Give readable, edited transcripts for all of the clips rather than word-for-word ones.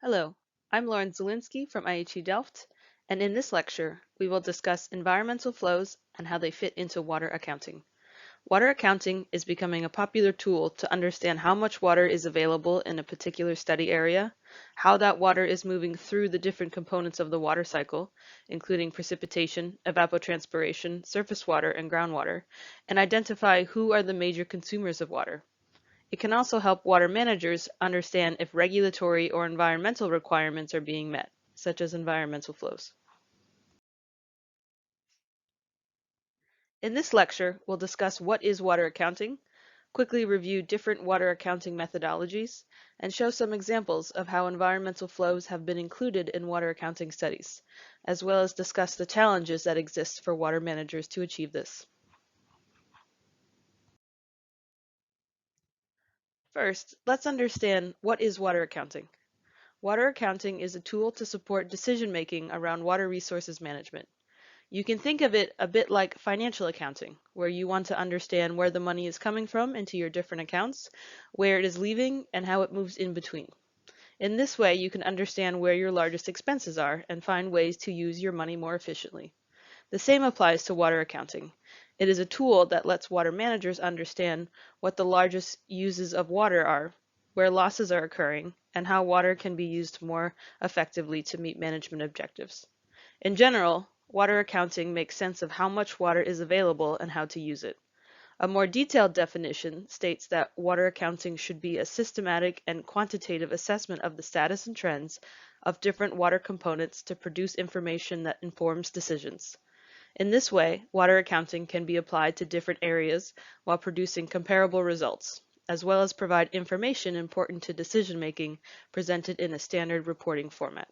Hello, I'm Lauren Zielinski from IHE Delft, and in this lecture, we will discuss environmental flows and how they fit into water accounting. Water accounting is becoming a popular tool to understand how much water is available in a particular study area, how that water is moving through the different components of the water cycle, including precipitation, evapotranspiration, surface water, and groundwater, and identify who are the major consumers of water. It can also help water managers understand if regulatory or environmental requirements are being met, such as environmental flows. In this lecture, we'll discuss what is water accounting, quickly review different water accounting methodologies, and show some examples of how environmental flows have been included in water accounting studies, as well as discuss the challenges that exist for water managers to achieve this. First, let's understand what is water accounting. Water accounting is a tool to support decision-making around water resources management. You can think of it a bit like financial accounting, where you want to understand where the money is coming from into your different accounts, where it is leaving, and how it moves in between. In this way, you can understand where your largest expenses are and find ways to use your money more efficiently. The same applies to water accounting. It is a tool that lets water managers understand what the largest uses of water are, where losses are occurring, and how water can be used more effectively to meet management objectives. In general, water accounting makes sense of how much water is available and how to use it. A more detailed definition states that water accounting should be a systematic and quantitative assessment of the status and trends of different water components to produce information that informs decisions. In this way, water accounting can be applied to different areas while producing comparable results, as well as provide information important to decision making presented in a standard reporting format.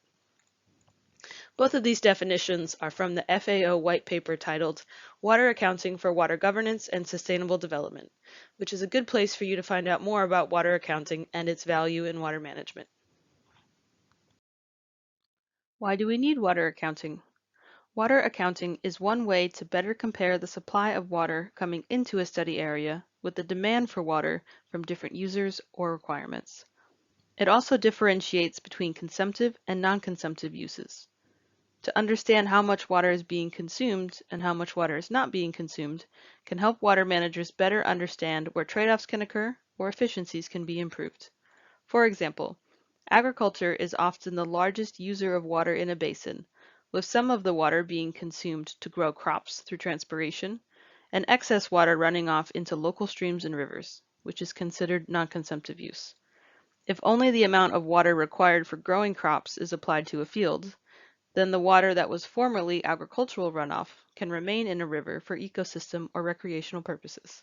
Both of these definitions are from the FAO white paper titled Water Accounting for Water Governance and Sustainable Development, which is a good place for you to find out more about water accounting and its value in water management. Why do we need water accounting? Water accounting is one way to better compare the supply of water coming into a study area with the demand for water from different users or requirements. It also differentiates between consumptive and non-consumptive uses. To understand how much water is being consumed and how much water is not being consumed can help water managers better understand where trade-offs can occur or efficiencies can be improved. For example, agriculture is often the largest user of water in a basin, with some of the water being consumed to grow crops through transpiration, and excess water running off into local streams and rivers, which is considered non-consumptive use. If only the amount of water required for growing crops is applied to a field, then the water that was formerly agricultural runoff can remain in a river for ecosystem or recreational purposes.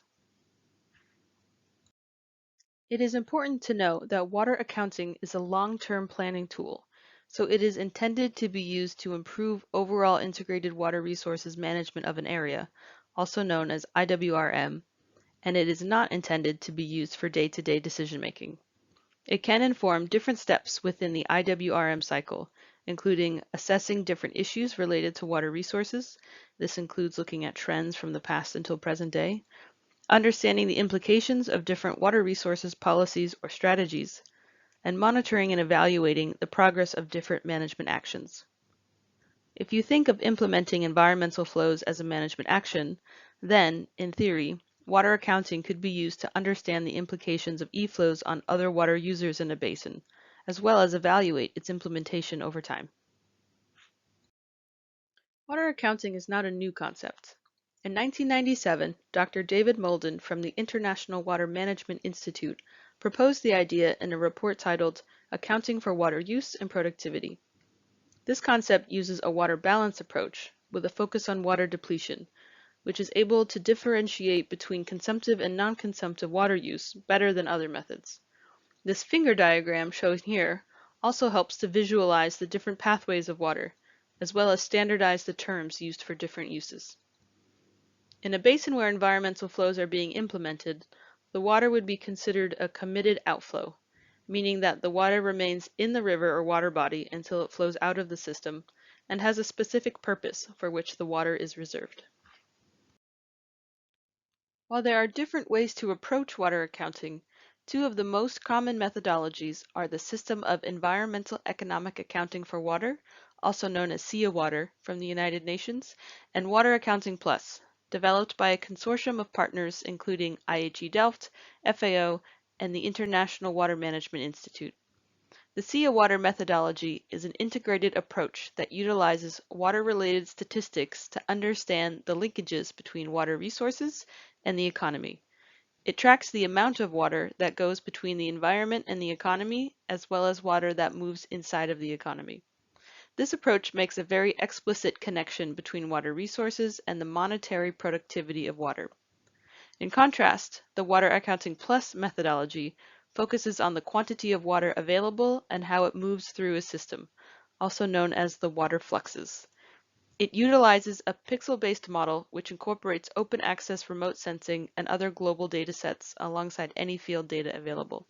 It is important to note that water accounting is a long-term planning tool, so it is intended to be used to improve overall integrated water resources management of an area, also known as IWRM, and it is not intended to be used for day-to-day decision-making. It can inform different steps within the IWRM cycle, including assessing different issues related to water resources. This includes looking at trends from the past until present day, understanding the implications of different water resources policies or strategies, and monitoring and evaluating the progress of different management actions. If you think of implementing environmental flows as a management action, then, in theory, water accounting could be used to understand the implications of e-flows on other water users in a basin, as well as evaluate its implementation over time. Water accounting is not a new concept. In 1997, Dr. David Molden from the International Water Management Institute proposed the idea in a report titled Accounting for Water Use and Productivity. This concept uses a water balance approach with a focus on water depletion, which is able to differentiate between consumptive and non-consumptive water use better than other methods. This finger diagram shown here also helps to visualize the different pathways of water, as well as standardize the terms used for different uses. In a basin where environmental flows are being implemented, the water would be considered a committed outflow, meaning that the water remains in the river or water body until it flows out of the system and has a specific purpose for which the water is reserved. While there are different ways to approach water accounting, Two of the most common methodologies are the System of Environmental Economic Accounting for Water, also known as SEA Water from the United Nations, and Water Accounting Plus, developed by a consortium of partners including IHE Delft, FAO, and the International Water Management Institute. The SEA Water methodology is an integrated approach that utilizes water-related statistics to understand the linkages between water resources and the economy. It tracks the amount of water that goes between the environment and the economy, as well as water that moves inside of the economy. This approach makes a very explicit connection between water resources and the monetary productivity of water. In contrast, the Water Accounting Plus methodology focuses on the quantity of water available and how it moves through a system, also known as the water fluxes. It utilizes a pixel-based model which incorporates open access remote sensing and other global data sets alongside any field data available.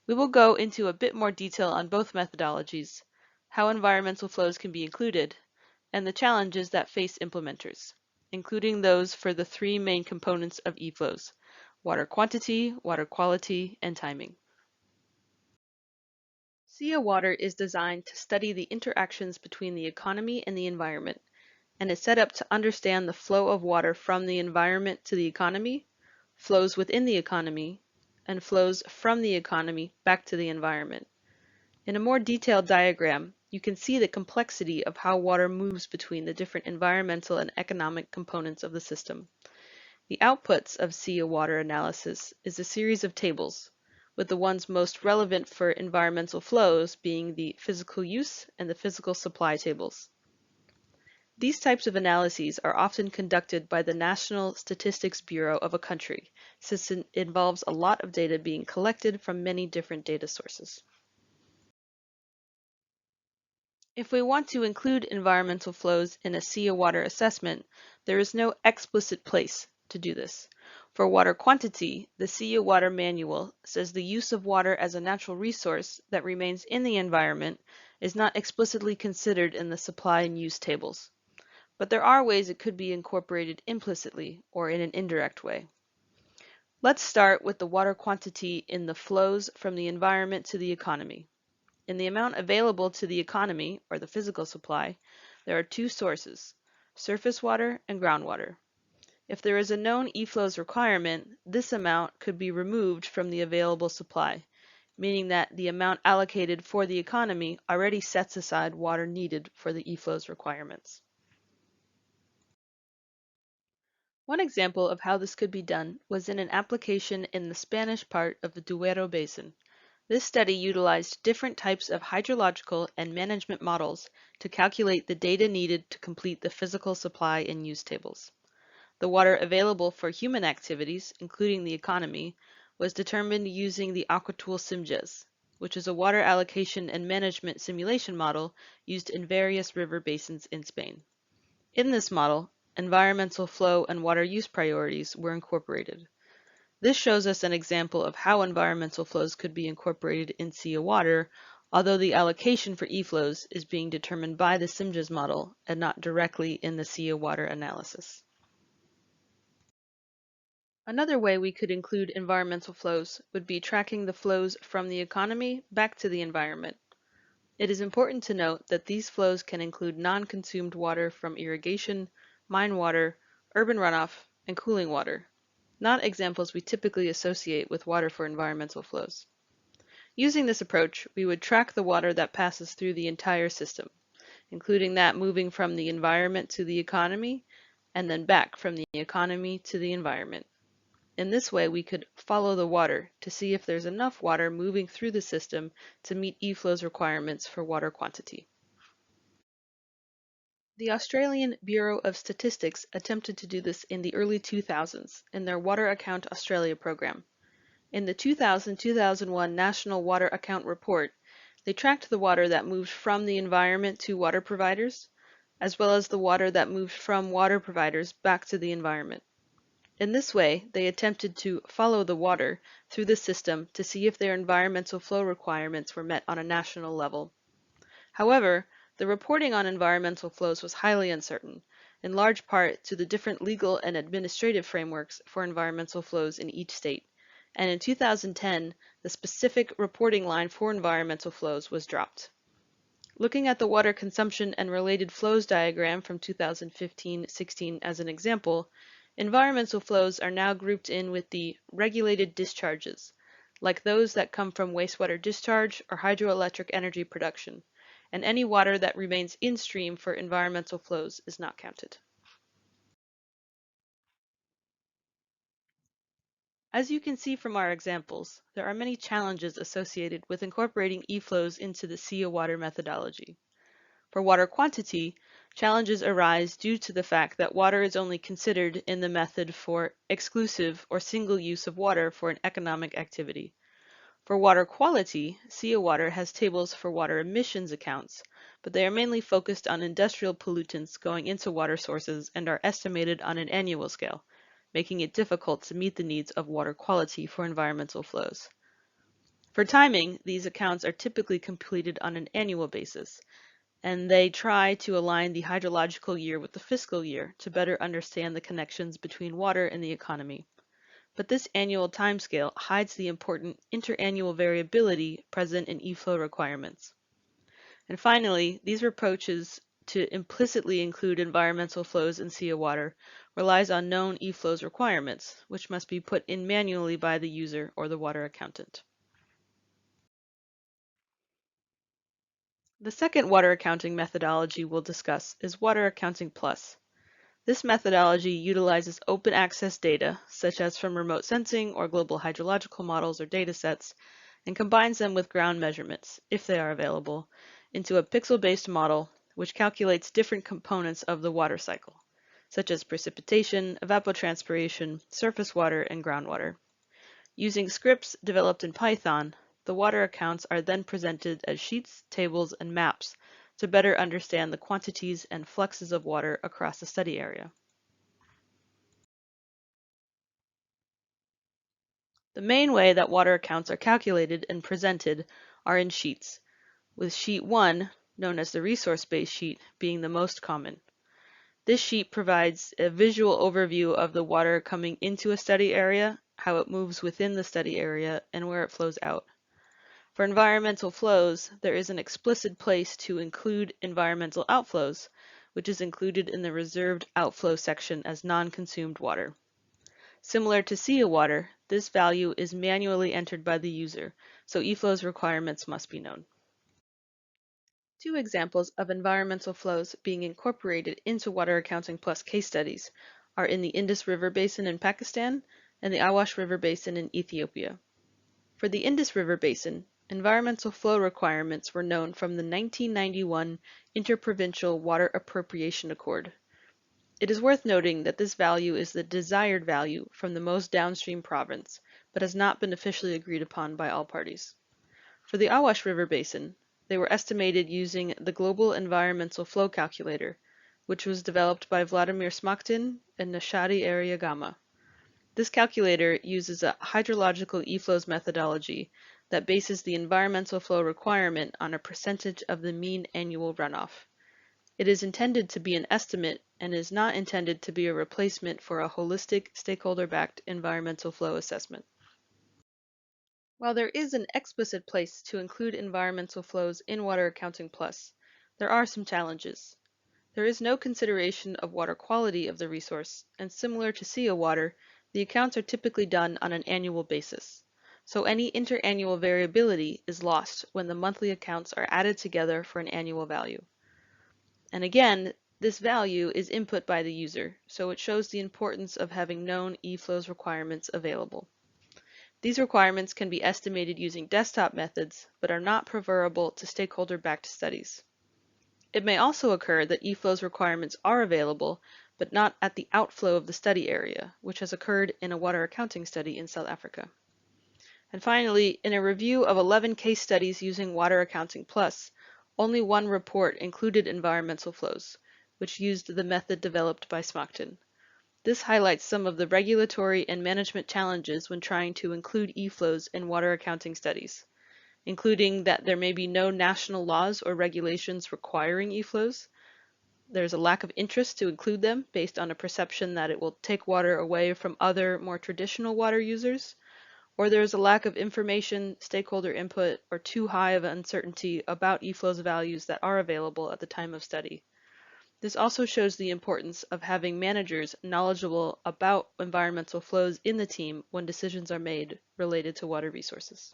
We will go into a bit more detail on both methodologies, how environmental flows can be included, and the challenges that face implementers, including those for the three main components of Eflows: water quantity, water quality, and timing. SEA Water is designed to study the interactions between the economy and the environment, and is set up to understand the flow of water from the environment to the economy, flows within the economy, and flows from the economy back to the environment. In a more detailed diagram, you can see the complexity of how water moves between the different environmental and economic components of the system. The outputs of SEA Water analysis is a series of tables, with the ones most relevant for environmental flows being the physical use and the physical supply tables. These types of analyses are often conducted by the National Statistics Bureau of a country, since it involves a lot of data being collected from many different data sources. If we want to include environmental flows in a SEA Water assessment, there is no explicit place to do this. For water quantity, the SEA Water Manual says the use of water as a natural resource that remains in the environment is not explicitly considered in the supply and use tables. But there are ways it could be incorporated implicitly or in an indirect way. Let's start with the water quantity in the flows from the environment to the economy. In the amount available to the economy, or the physical supply, there are two sources: surface water and groundwater. If there is a known Eflows requirement, this amount could be removed from the available supply, meaning that the amount allocated for the economy already sets aside water needed for the Eflows requirements. One example of how this could be done was in an application in the Spanish part of the Duero Basin. This study utilized different types of hydrological and management models to calculate the data needed to complete the physical supply and use tables. The water available for human activities, including the economy, was determined using the AquaTool SimGES, which is a water allocation and management simulation model used in various river basins in Spain. In this model, environmental flow and water use priorities were incorporated. This shows us an example of how environmental flows could be incorporated in SEA Water, although the allocation for Eflows is being determined by the SimGES model and not directly in the SEA Water analysis. Another way we could include environmental flows would be tracking the flows from the economy back to the environment. It is important to note that these flows can include non-consumed water from irrigation, mine water, urban runoff, and cooling water, not examples we typically associate with water for environmental flows. Using this approach, we would track the water that passes through the entire system, including that moving from the environment to the economy, and then back from the economy to the environment. In this way, we could follow the water to see if there's enough water moving through the system to meet Eflows requirements for water quantity. The Australian Bureau of Statistics attempted to do this in the early 2000s in their Water Account Australia program. In the 2000-2001 National Water Account Report, they tracked the water that moved from the environment to water providers, as well as the water that moved from water providers back to the environment. In this way, they attempted to follow the water through the system to see if their environmental flow requirements were met on a national level. However, the reporting on environmental flows was highly uncertain, in large part to the different legal and administrative frameworks for environmental flows in each state, and in 2010, the specific reporting line for environmental flows was dropped. Looking at the water consumption and related flows diagram from 2015-16 as an example, environmental flows are now grouped in with the regulated discharges, like those that come from wastewater discharge or hydroelectric energy production, and any water that remains in stream for environmental flows is not counted. As you can see from our examples, there are many challenges associated with incorporating e-flows into the SEA water methodology. For water quantity, challenges arise due to the fact that water is only considered in the method for exclusive or single use of water for an economic activity. For water quality, SEA water has tables for water emissions accounts, but they are mainly focused on industrial pollutants going into water sources and are estimated on an annual scale, making it difficult to meet the needs of water quality for environmental flows. For timing, these accounts are typically completed on an annual basis, and they try to align the hydrological year with the fiscal year to better understand the connections between water and the economy. But this annual timescale hides the important interannual variability present in e-flow requirements. And finally, these approaches to implicitly include environmental flows in SEA water relies on known e-flows requirements, which must be put in manually by the user or the water accountant. The second water accounting methodology we'll discuss is Water Accounting Plus. This methodology utilizes open access data, such as from remote sensing or global hydrological models or datasets, and combines them with ground measurements, if they are available, into a pixel-based model which calculates different components of the water cycle, such as precipitation, evapotranspiration, surface water, and groundwater. Using scripts developed in Python, the water accounts are then presented as sheets, tables, and maps to better understand the quantities and fluxes of water across the study area. The main way that water accounts are calculated and presented are in sheets, with sheet 1, known as the resource-based sheet, being the most common. This sheet provides a visual overview of the water coming into a study area, how it moves within the study area, and where it flows out. For environmental flows, there is an explicit place to include environmental outflows, which is included in the reserved outflow section as non-consumed water. Similar to SEA water, this value is manually entered by the user, so eFlows requirements must be known. Two examples of environmental flows being incorporated into Water Accounting Plus case studies are in the Indus River Basin in Pakistan and the Awash River Basin in Ethiopia. For the Indus River Basin, environmental flow requirements were known from the 1991 Interprovincial Water Appropriation Accord. It is worth noting that this value is the desired value from the most downstream province, but has not been officially agreed upon by all parties. For the Awash River Basin, they were estimated using the Global Environmental Flow Calculator, which was developed by Vladimir Smoktin and Nashadi Ariagama. This calculator uses a hydrological e-flows methodology that bases the environmental flow requirement on a percentage of the mean annual runoff. It is intended to be an estimate and is not intended to be a replacement for a holistic, stakeholder-backed environmental flow assessment. While there is an explicit place to include environmental flows in Water Accounting Plus, there are some challenges. There is no consideration of water quality of the resource, and similar to SEA water, the accounts are typically done on an annual basis. So any interannual variability is lost when the monthly accounts are added together for an annual value. And again, this value is input by the user, so it shows the importance of having known eFlows requirements available. These requirements can be estimated using desktop methods, but are not preferable to stakeholder-backed studies. It may also occur that eFlows requirements are available, but not at the outflow of the study area, which has occurred in a water accounting study in South Africa. And finally, in a review of 11 case studies using Water Accounting Plus, only one report included environmental flows, which used the method developed by Smoktin. This highlights some of the regulatory and management challenges when trying to include eFlows in water accounting studies, including that there may be no national laws or regulations requiring eFlows. There's a lack of interest to include them based on a perception that it will take water away from other, more traditional water users, or there is a lack of information, stakeholder input, or too high of uncertainty about Eflows values that are available at the time of study. This also shows the importance of having managers knowledgeable about environmental flows in the team when decisions are made related to water resources.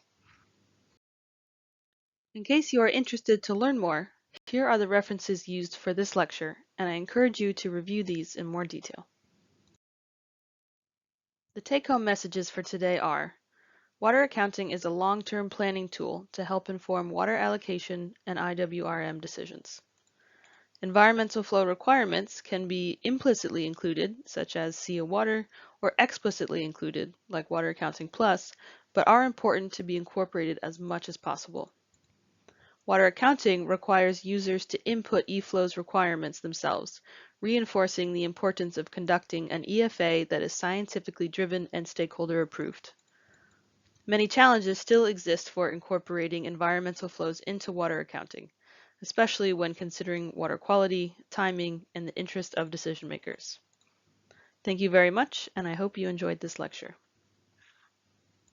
In case you are interested to learn more, here are the references used for this lecture, and I encourage you to review these in more detail. The take-home messages for today are: water accounting is a long-term planning tool to help inform water allocation and IWRM decisions. Environmental flow requirements can be implicitly included, such as CO water, or explicitly included, like Water Accounting Plus, but are important to be incorporated as much as possible. Water accounting requires users to input Eflows requirements themselves, reinforcing the importance of conducting an EFA that is scientifically driven and stakeholder approved. Many challenges still exist for incorporating environmental flows into water accounting, especially when considering water quality, timing, and the interest of decision makers. Thank you very much, and I hope you enjoyed this lecture.